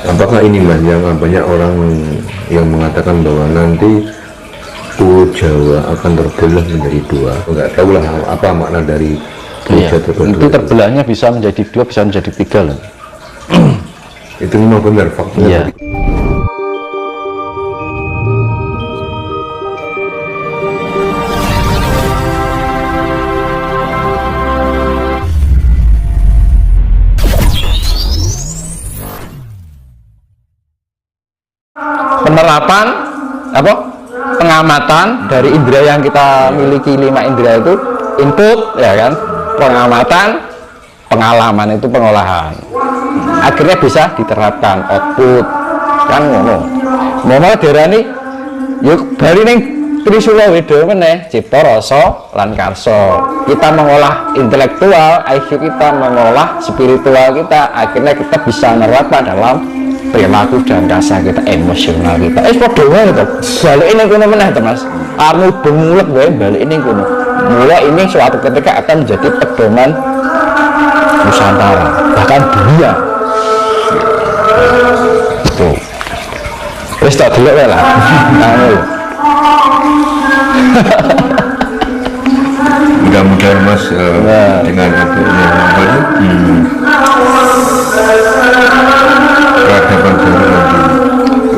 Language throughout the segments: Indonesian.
Apakah ini Mas yang banyak orang yang mengatakan bahwa nanti Pulau Jawa akan terbelah menjadi dua? Enggak tahu lah apa makna dari Pulau Iya, Jawa terbelah itu terbelahnya bisa menjadi dua, bisa menjadi tiga loh. itu memang benar faktanya. Iya. Penerapan apa pengamatan dari indera yang kita miliki, 5 indera itu, input ya kan, pengamatan, pengalaman itu pengolahan, akhirnya bisa diterapkan output kan ngono. Momo derani yuk bali ning Trisula Weda meneh cipta rasa lan karsa. Kita mengolah intelektual, IQ kita mengolah spiritual kita, akhirnya kita bisa menerapkan dalam perilaku dan rasa kita, emosional kita. Padha wae to. Balik ini kuno meneh to Mas. Armu bengulek wae balik ini kuno. Mulai ini suatu ketika akan menjadi pedoman Nusantara, bahkan dunia. Tuh. Wis tak delok wae lah. Mudah-mudahan Mas dengan adanya peradaban baru nanti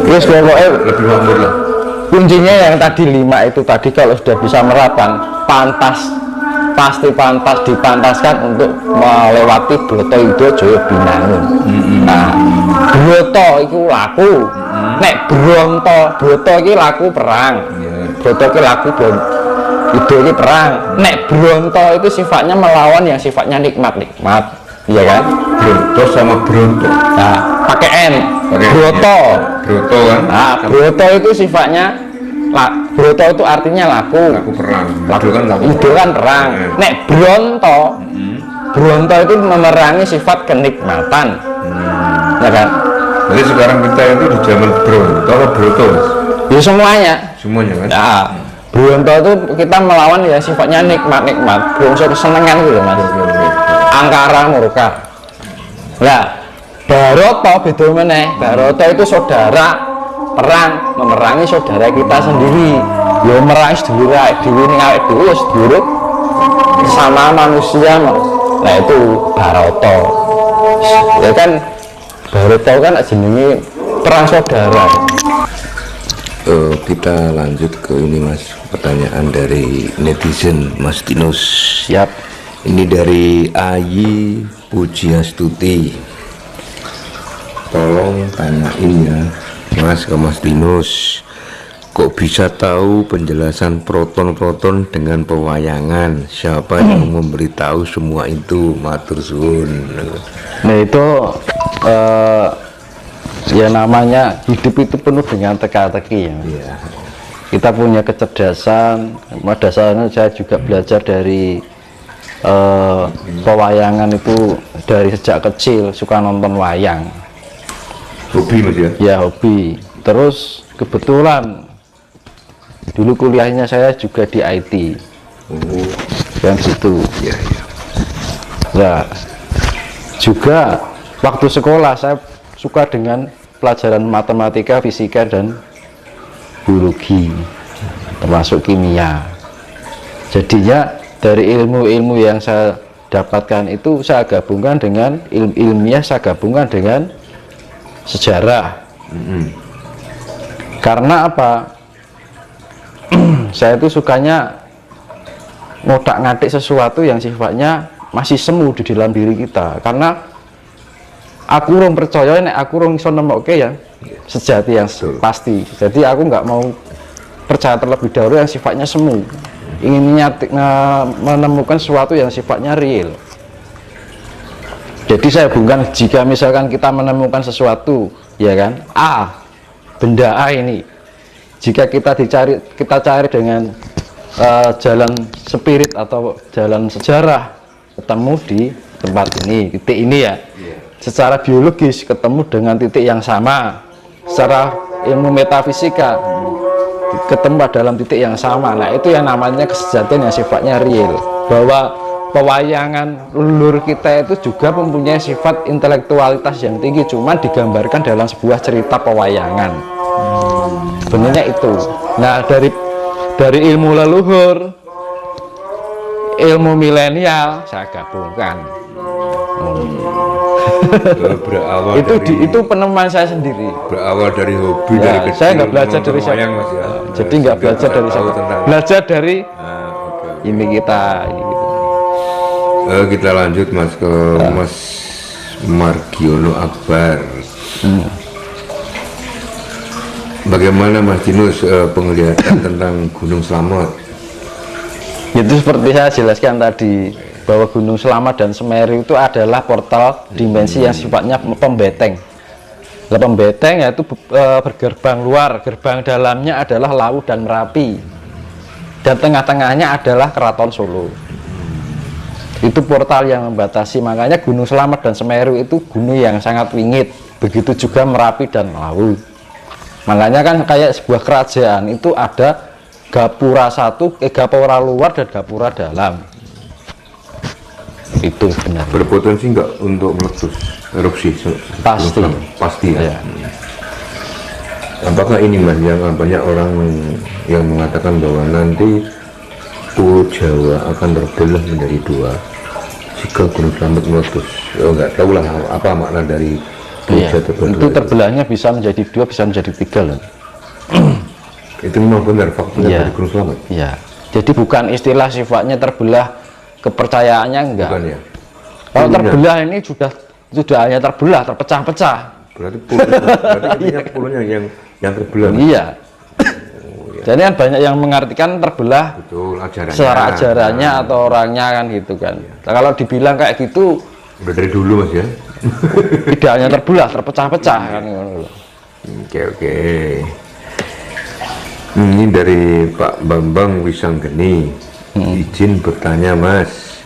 Wis pokoknya lebih makmur lah. kuncinya yang tadi 5 itu tadi, kalau sudah bisa menerapkan, pasti pantas dipantaskan untuk melewati Broto Ido Jaya Binangun. Nah, Broto itu laku, nek Broto iki laku perang, Broto iki laku Ido iki perang, nek Bronto itu sifatnya melawan yang sifatnya nikmat-nikmat, iya kan? Bronto sama Bronto, Nah, pakai N, Broto kan? Nah, Broto itu sifatnya Broto itu artinya laku perang, itu kan perang. Nek Bronto itu memerangi sifat kenikmatan, ya kan? Jadi sekarang kita itu di zaman Bronto atau Broto Mas? Ya semuanya Kan? ya, Bronto itu kita melawan ya sifatnya nikmat-nikmat, bongso kesenangan gitu Mas. Angkara murka. Nah, Baroto beda meneh. Baroto itu saudara perang, memerangi saudara kita sendiri. Ya merangi sedulur dhewe ning awake dhewe ya sedulur sama manusia Mas. Nah itu Baroto. Ya kan Baroto kan jenenge perang saudara. Kita lanjut ke ini Mas, pertanyaan dari netizen Mas Tinus. Siap. Ini dari Ayi Pujiastuti. Tolong tanyain ya Mas ke Mas Tinus, kok bisa tahu penjelasan proton-proton dengan pewayangan? Siapa yang memberitahu semua itu? Matur suwun. Nah itu ya namanya hidup itu penuh dengan teka-teki ya. Iya. Kita punya kecerdasan. Dasarnya saya juga belajar dari pewayangan itu dari sejak kecil, suka nonton wayang. Hobi Mas ya? Ya hobi. Terus kebetulan dulu kuliahnya saya juga di IT. Yang situ. Iya. Nah, juga waktu sekolah saya suka dengan pelajaran matematika, fisika, dan biologi, termasuk kimia. Jadinya dari ilmu-ilmu yang saya dapatkan itu saya gabungkan dengan ilmiah, saya gabungkan dengan sejarah. Karena apa? Saya itu sukanya ngotak-ngatik sesuatu yang sifatnya masih semu di dalam diri kita, karena aku rong percaya nek aku rong iso nemokke ya sejati yang pasti. Jadi aku nggak mau percaya terlebih dahulu yang sifatnya semu, ingin menemukan sesuatu yang sifatnya real. Jadi saya hubungkan, jika misalkan kita menemukan sesuatu ya kan, benda A ini, jika kita cari dengan jalan spirit atau jalan sejarah, ketemu di tempat ini, titik ini ya. Secara biologis ketemu dengan titik yang sama, secara ilmu metafisika ketemu dalam titik yang sama. Nah itu yang namanya kesejatian yang sifatnya real, bahwa pewayangan leluhur kita itu juga mempunyai sifat intelektualitas yang tinggi, cuman digambarkan dalam sebuah cerita pewayangan. Sebenarnya itu. Nah, dari ilmu leluhur, ilmu milenial saya gabungkan. Berawal Itu penemuan saya sendiri. berawal dari hobi Ya, dari kecil. saya nggak belajar dari siapa. wayang, Mas, ya. Jadi nggak belajar dari siapa. Belajar dari ini kita. Kita lanjut Mas ke Mas Margiono Akbar. Bagaimana Mas Dinus penglihatan tentang Gunung Slamet? Itu seperti saya jelaskan tadi, bahwa Gunung Slamet dan Semeru itu adalah portal dimensi yang sifatnya pembeteng. Nah, pembeteng yaitu bergerbang luar, gerbang dalamnya adalah Laut dan Merapi, dan tengah-tengahnya adalah Keraton Solo. Itu portal yang membatasi. Makanya Gunung Slamet dan Semeru itu gunung yang sangat wingit, begitu juga Merapi dan Laut. Makanya kan kayak sebuah kerajaan itu ada gapura gapura luar dan gapura dalam. Itu benar. Berpotensi nggak untuk meletus erupsi? Pasti. Pasti ya. Ya. Apakah ini Mas yang banyak orang yang mengatakan bahwa nanti Pulau Jawa akan terbelah menjadi dua jika Gunung Slamet meletus? Nggak tahu lah apa makna dari Pulau Iya, Jawa terbelah. itu terbelahnya bisa menjadi 2, bisa menjadi 3 loh. Itu memang benar faktanya Iya. dari Gunung Slamet? Iya. Jadi bukan istilah sifatnya terbelah, kepercayaannya enggak. Bukan ya? Kalau Pulau terbelah ini sudah hanya terbelah, terpecah-pecah. berarti artinya pulaunya yang terbelah. Iya. Jadi kan banyak yang mengartikan terbelah Betul, ajarannya. secara ajarannya atau orangnya kan gitu kan. Nah, kalau dibilang kayak gitu, Udah dari dulu Mas ya? tidak hanya terbelah, terpecah-pecah kan. Oke. Ini dari Pak Bambang Wisanggeni. Izin bertanya Mas,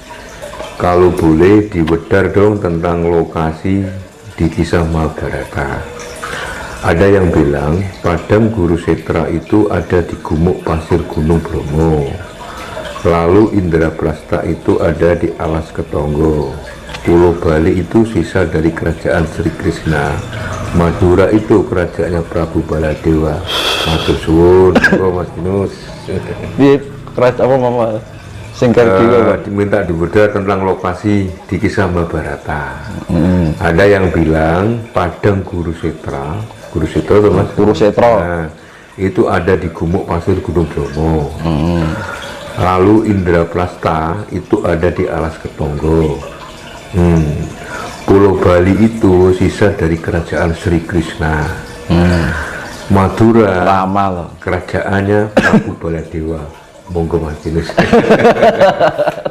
kalau boleh diwedar dong tentang lokasi di kisah Mahabharata. Ada yang bilang Padang Guru Setra itu ada di Gumuk Pasir Gunung Bromo. Lalu Indraprasta itu ada di Alas Ketonggo. Pulau Bali itu sisa dari kerajaan Sri Krishna. Madura itu kerajaannya Prabu Baladewa. Matur suwun, Mas Dinus. Di kerajaan apa mama? Singkat Diminta diwedar tentang lokasi di kisah Mahabharata. Ada yang bilang Padang Guru Setra itu Mas Guru Setra. Nah, itu ada di Gumuk Pasir Gunung Bromo. Lalu Indraprasta itu ada di Alas Ketonggo. Pulau Bali itu sisa dari kerajaan Sri Krishna. Madura Lama loh. kerajaannya Prabu Baladewa. Monggo Mas Dinus.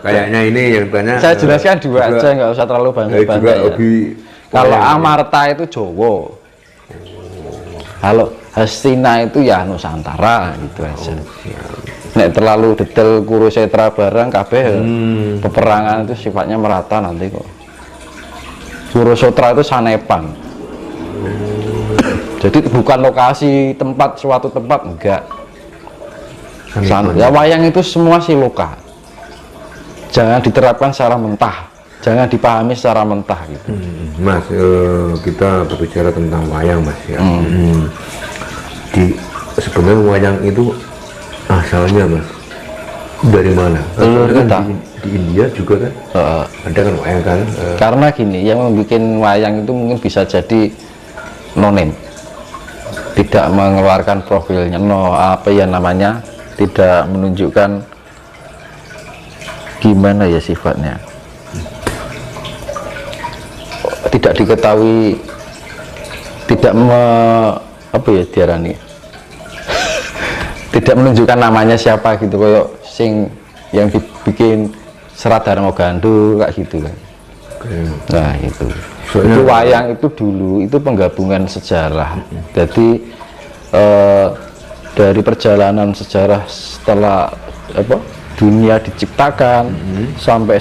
Kayaknya ini yang tanya. Saya jelaskan dua aja, nggak usah terlalu banyak. Juga hobi. Kalau Amarta itu Jowo, kalau Hastina itu ya Nusantara gitu aja. Nek terlalu detail Kurusetra barang kabeh peperangan itu sifatnya merata nanti kok. Kurusetra itu Sanepan. Jadi bukan lokasi tempat suatu tempat, enggak. Ya wayang itu semua siloka. Jangan diterapkan secara mentah, jangan dipahami secara mentah gitu. Mas, kita berbicara tentang wayang Mas ya. Sebenarnya wayang itu asalnya Mas dari mana? Kan di India juga kan? Ada kan wayang kan? Karena gini, yang membuat wayang itu mungkin bisa jadi nonim, tidak mengeluarkan profilnya, apa ya namanya, tidak menunjukkan gimana ya sifatnya, tidak diketahui, tidak apa ya diarani, tidak menunjukkan namanya siapa gitu, kayak sing yang dibikin Serat Darmo Gandu kayak gitu kan. Nah itu soalnya itu wayang itu dulu itu penggabungan sejarah. Jadi dari perjalanan sejarah setelah dunia diciptakan sampai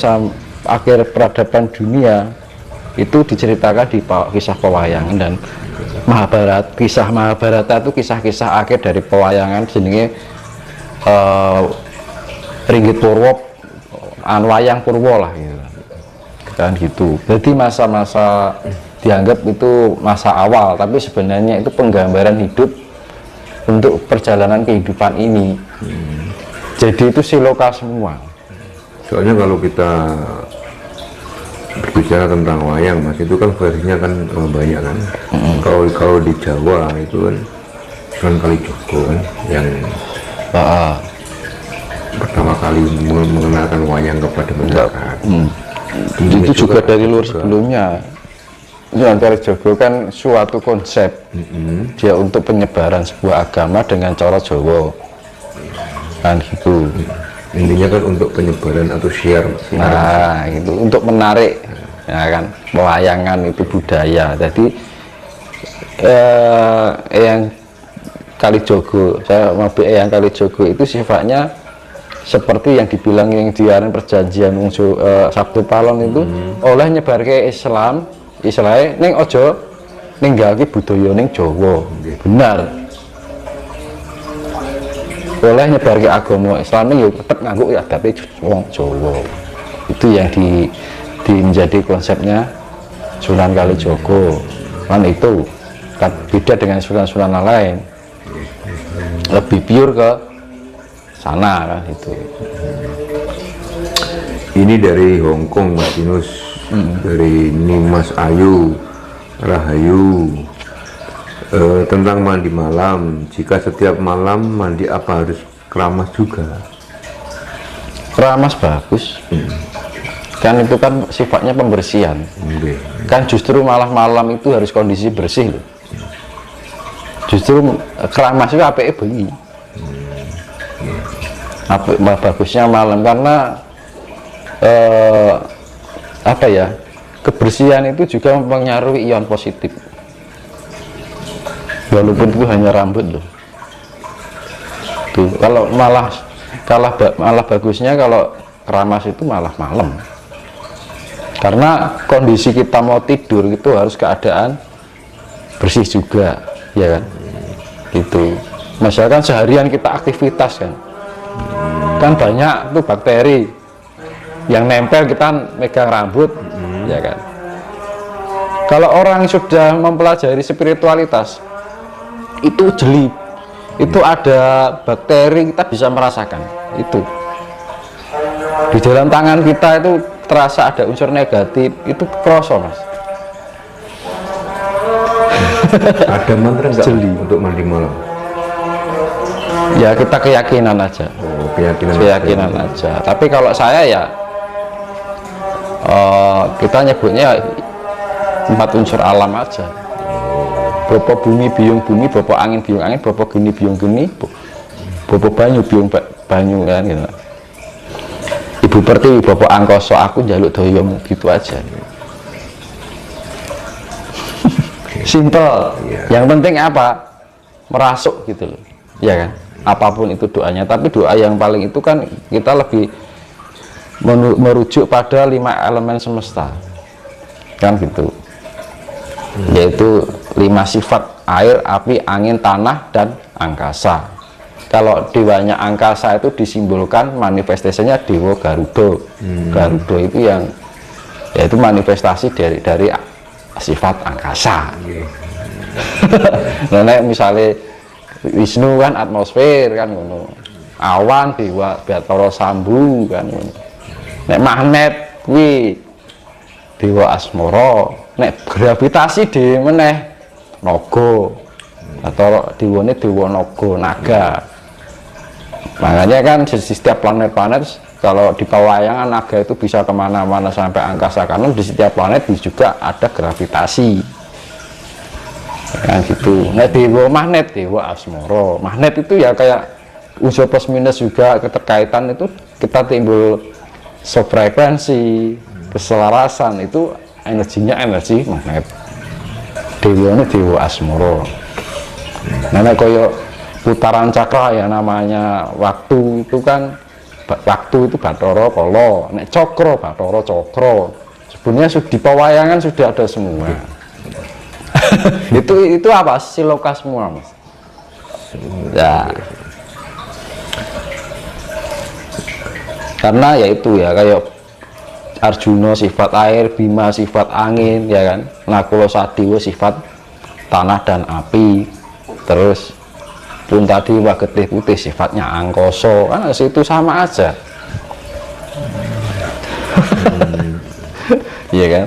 akhir peradaban dunia itu diceritakan di kisah pewayangan. Dan kisah Mahabharata itu kisah-kisah akhir dari pewayangan, jenenge Ringgit Purwo wayang purwo lah gitu kan gitu. Jadi masa-masa dianggap itu masa awal, tapi sebenarnya itu penggambaran hidup untuk perjalanan kehidupan ini. Jadi itu siloka semua. Soalnya kalau kita berbicara tentang wayang mas, itu kan versinya kan banyak kan. Kalau di Jawa itu kan Sunan Kalijogo kan yang pertama kali mengenalkan wayang kepada masyarakat. Itu juga dari luar sebelumnya. Sunan Kalijogo kan suatu konsep dia untuk penyebaran sebuah agama dengan cara Jawa kan gitu. Intinya kan untuk penyebaran atau share. Nah itu untuk menarik ya kan, pewayangan itu budaya. Jadi yang Kalijogo, saya mau yang Kalijogo itu sifatnya seperti yang dibilang yang diaran perjanjian Sabtu Palon itu oleh nyebarke Islam istilahnya ning ojo ninggalke budaya ning Jawa. Benar, oleh nyebarke agama Islam ning yo tetep nganggo adabe wong Jawa. Itu yang menjadi konsepnya Sunan Kalijogo kan. Itu kan beda dengan sunan-sunan lain, lebih pure ke sana kan itu. Ini dari Hongkong Mas Dinus, dari Nimas Ayu Rahayu, tentang mandi malam. Jika setiap malam mandi apa harus keramas juga? Keramas bagus, kan itu kan sifatnya pembersihan. Kan justru malah malam itu harus kondisi bersih loh. Justru keramas itu apike bengi. Bagusnya malam karena apa ya, kebersihan itu juga mempengaruhi ion positif walaupun itu hanya rambut loh tuh. Kalau malah bagusnya kalau keramas itu malah malam, karena kondisi kita mau tidur itu harus keadaan bersih juga ya kan gitu. Misalkan seharian kita aktivitas kan banyak tuh bakteri yang nempel, kita megang rambut ya kan. Kalau orang sudah mempelajari spiritualitas itu jeli, itu ada bakteri, kita bisa merasakan itu di dalam tangan kita itu terasa ada unsur negatif, itu kroso mas. Ada mantra nggak Jeli untuk mandi malam? Ya kita keyakinan aja. Keyakinan aja. Tapi kalau saya ya kita nyebutnya 4 unsur alam aja. Bopo bumi biung bumi, bopo angin biung angin, bopo geni biung geni, bopo banyu biung banyu kan gitu. Ibu Pertiwi, bopo angkoso, aku jaluk doyong, gitu aja. Simple. Yang penting apa? Merasuk gitu loh. Ya kan? Apapun itu doanya, tapi doa yang paling itu kan kita lebih merujuk pada 5 elemen semesta. Kan gitu. Yaitu 5 sifat: air, api, angin, tanah, dan angkasa. Kalau dewanya angkasa itu disimbolkan manifestasinya Dewa Garuda. Garuda itu yang yaitu manifestasi dari sifat angkasa. Nah, misalnya Wisnu kan atmosfer kan ngono. Awan Dewa Bathara Sambu kan ngono. Nek magnet kuwi Dewa Asmara. Nek gravitasi dhewe meneh naga. Atau dewane Dewa Naga, naga. Makanya kan di setiap planet-planet kalau di pewayangan naga itu bisa kemana-mana sampai angkasa, karena di setiap planet juga ada gravitasi kan gitu. Nah, Dewa magnet, Dewa Asmara. Magnet itu ya kayak unsur plus minus juga, keterkaitan itu kita timbul sefrekuensi, keselarasan, itu energinya energi magnet. Dewa ini Dewa Asmara. Nah, koyo putaran cakra ya namanya waktu itu kan, waktu itu Bathara Kala, nek cakra Bathara Cakra. Sebenarnya di pewayangan sudah ada semua. itu apa? Siloka semua mas. Ya. Karena yaitu ya kayak Arjuna sifat air, Bima sifat angin, ya kan, Nakula Sadiwa sifat tanah dan api, terus pun tadi Wagetih Putih sifatnya angkoso, kan itu sama aja. Iya kan?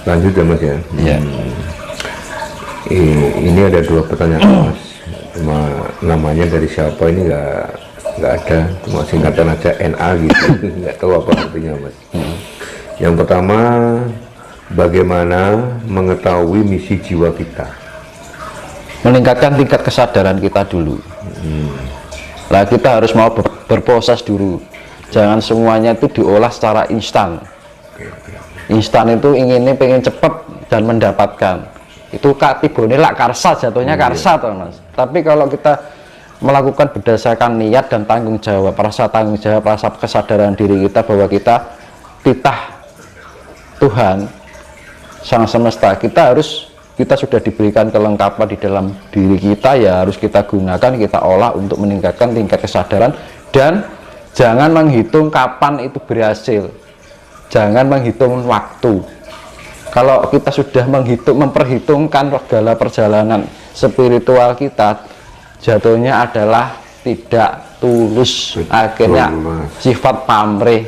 Lanjut ya Mas ya. Iya. Ini ada 2 pertanyaan Mas. Cuma namanya dari siapa ini nggak ada, cuma singkatan aja NA gitu. Nggak tahu apa artinya Mas. Yang pertama, bagaimana mengetahui misi jiwa kita? Meningkatkan tingkat kesadaran kita dulu. Lah kita harus mau berproses dulu. Jangan semuanya itu diolah secara instan. Instan itu inginnya pengen cepet dan mendapatkan. Itu tibone lak karsa, jatuhnya karsa toh Mas. Tapi kalau kita melakukan berdasarkan niat dan tanggung jawab, rasa tanggung jawab, rasa kesadaran diri kita bahwa kita titah Tuhan Sang Semesta, kita sudah diberikan kelengkapan di dalam diri kita, ya harus kita gunakan, kita olah untuk meningkatkan tingkat kesadaran. Dan jangan menghitung kapan itu berhasil, jangan menghitung waktu. Kalau kita sudah memperhitungkan segala perjalanan spiritual kita, jatuhnya adalah tidak tulus. Akhirnya sifat pamrih,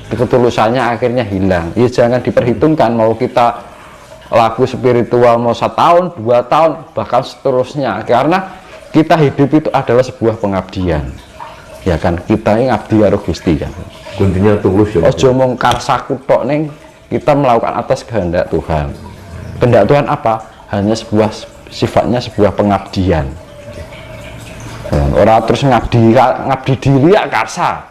ketulusannya akhirnya hilang. Ya jangan diperhitungkan, mau kita laku spiritual mau 1 tahun, 2 tahun, bahkan seterusnya, karena kita hidup itu adalah sebuah pengabdian, ya kan. Kita ini ngabdi karo Gusti kan, Kuncinya tulus ya. ojo mung karsaku tok ning, kita melakukan atas kehendak Tuhan. Kehendak Tuhan apa? Hanya sifatnya sebuah pengabdian. Orang terus ngabdi diri ya karsa,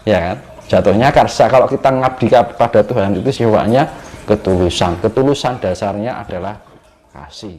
ya kan. Jatuhnya karsa. Kalau kita ngabdi kepada Tuhan itu sifatnya ketulusan. Ketulusan dasarnya adalah kasih.